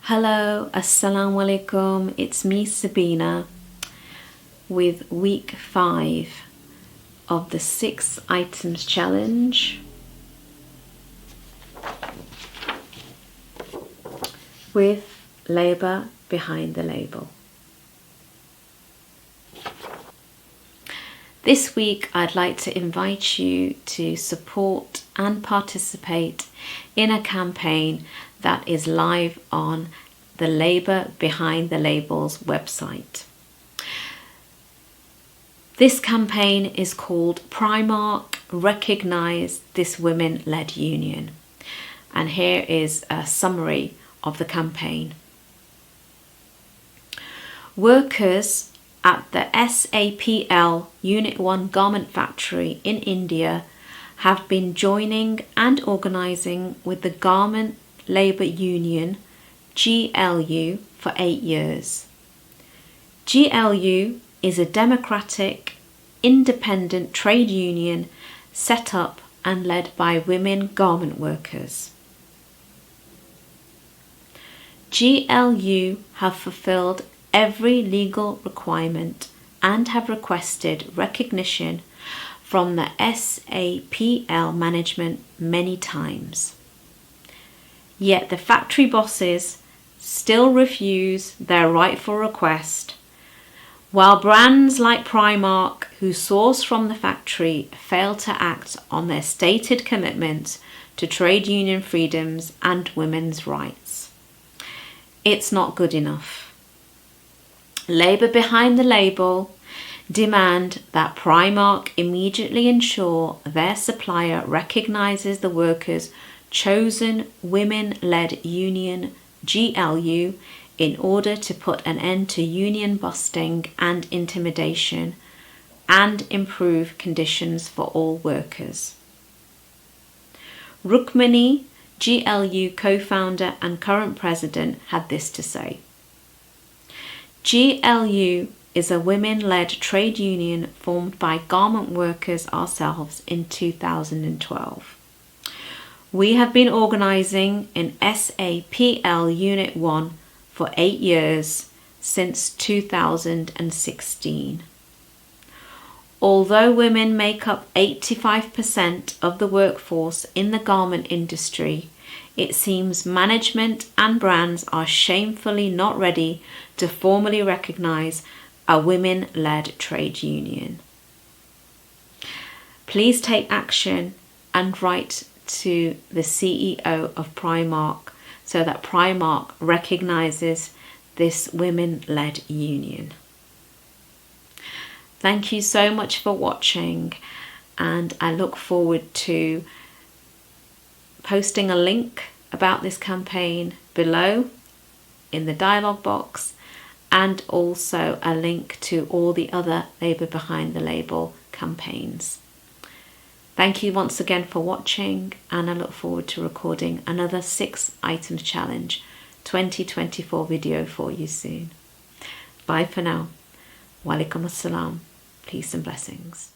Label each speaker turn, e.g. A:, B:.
A: Hello, Assalaam Alaikum, it's me Sabeena with week 5 of the 6 items challenge with labour behind the label. This week I'd like to invite you to support and participate in a campaign that is live on the Labour Behind the Labels website. This campaign is called Primark Recognise This Women-Led Union. And here is a summary of the campaign. Workers at the SAPL Unit 1 garment factory in India have been joining and organising with the Garment Labour Union, GLU, for 8 years. GLU is a democratic, independent trade union set up and led by women garment workers. GLU have fulfilled every legal requirement and have requested recognition from the SAPL management many times. Yet the factory bosses still refuse their rightful request, while brands like Primark, who source from the factory, fail to act on their stated commitments to trade union freedoms and women's rights. It's not good enough. Labour Behind the Label demand that Primark immediately ensure their supplier recognises the workers' chosen women-led union, GLU, in order to put an end to union busting and intimidation and improve conditions for all workers. Rukmini, GLU co-founder and current president, had this to say. GLU is a women-led trade union formed by garment workers ourselves in 2012. We have been organising in SAPL Unit 1 for 8 years, since 2016. Although women make up 85% of the workforce in the garment industry, it seems management and brands are shamefully not ready to formally recognise a women-led trade union. Please take action and write to the CEO of Primark so that Primark recognises this women-led union. Thank you so much for watching, and I look forward to posting a link about this campaign below in the dialogue box, and also a link to all the other Labour Behind the Label campaigns. Thank you once again for watching, and I look forward to recording another 6 items challenge 2024 video for you soon. Bye for now. Wa alaikum assalam. Peace and blessings.